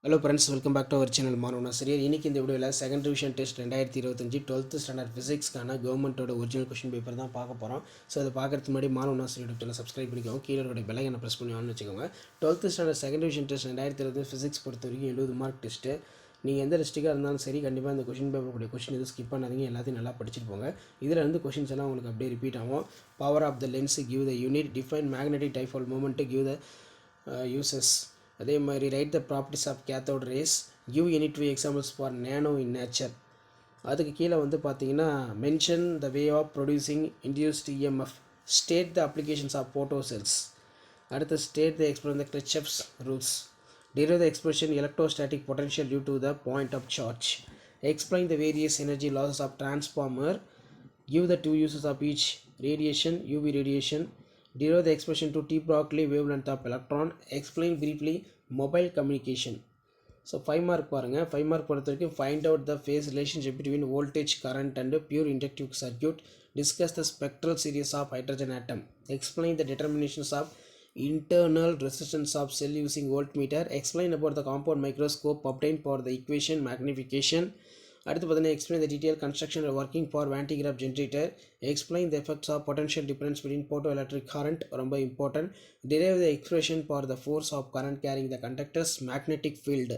Hello friends, welcome back to our channel மாணவனா சரியா. இன்றைக்கி இந்த வீடியோவில் second division test 2025 12th standard ஃபிசிக்ஸ்க்கான கவர்மெண்ட்டோட ஒரிஜினல் கொஷின் பேப்பர் தான் பார்க்க போகிறோம். ஸோ அதை பார்க்கறதுக்கு முன்னாடி மாணவனா சரி யூடியூப் சேனல் சப்ஸ்கிரைப் பண்ணிக்கோங்க. கீழே ஒரு பெல்லைக்கனை ப்ரெஸ் பண்ணி ஆன்னு வச்சுக்கோங்க. 12th standard second division test 2025 physics பொறுத்த வரைக்கும் 70 மார்க் டெஸ்ட்டு. நீங்கள் எந்த டிஸ்ட்ரிக்டாக இருந்தாலும் சரி, கண்டிப்பாக இந்த கொஷின் பேப்பர் கூடிய கொஷின் எதுவும் ஸ்கிப் பண்ணாதீங்க. எல்லாத்தையும் நல்லா படிச்சுட்டு போங்க. இதில் இருந்து கொஷின்ஸ் எல்லாம் உங்களுக்கு அப்படியே ரிப்பீட் ஆகும். Power of the lens give the unit, define magnetic dipole moment give the uses. அதே மாதிரி write the properties of cathode rays, give any two examples for nano in nature. அதுக்கு கீழே வந்து பார்த்தீங்கன்னா mention the way of producing induced EMF, state the applications of photo cells. அடுத்து state the explain the Kirchhoff's rules, derive the expression electrostatic potential due to the point of charge, explain the various energy losses of transformer, give the two uses of each radiation, UV radiation, derive the expression to T Broglie wavelength of electron, explain briefly mobile communication. So 5 mark பாருங்கள். 5 mark பொறுத்த வரைக்கும் find out the phase relationship between voltage current and pure inductive circuit, discuss the spectral series of hydrogen atom, explain the determinations of internal resistance of cell using voltmeter, explain about the compound microscope obtained for the equation magnification. அடுத்து பார்த்தீங்கன்னா explain the detailed construction and working for Van de Graaff generator, explain the effects of potential difference between photoelectric current, ரொம்ப important, derive the expression for the force of current carrying the conductor's magnetic field,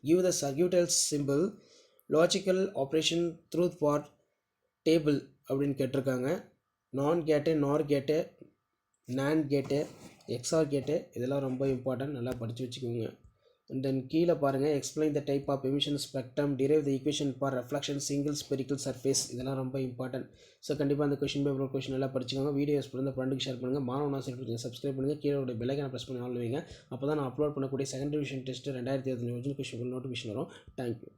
give the circuital symbol, logical operation truth for table அப்படின்னு கேட்டிருக்காங்க. நான் கேட்டு, நார் கேட்டு, NAND கேட்டு, XOR கேட்டு, இதெல்லாம் ரொம்ப இம்பார்ட்டன்ட், நல்லா படித்து வச்சுக்கோங்க. அண்ட் தென் கீழே பாருங்கள் explain the type of emission spectrum, derive the equation for reflection single spherical surface, இதெல்லாம் ரொம்ப இம்பார்ட்டன்ட். ஸோ கண்டிப்பாக அந்த கொஷின் பேப்பர் கொஷின் நல்லா படிச்சுக்கோங்க. வீடியோஸ் பிறந்த ஃப்ரெண்டுக்கு ஷேர் பண்ணுங்கள். மாணவனா சரி சப்ஸ்கிரைப் பண்ணுங்கள். கீழே ஒரு பெல்லைக்கான ப்ரெஸ் பண்ணி ஆள் வைங்க. அப்போ தான் நான் அப்லோட் பண்ணக்கூடிய second division test 2025 original question notification வரும். தேங்க்யூ.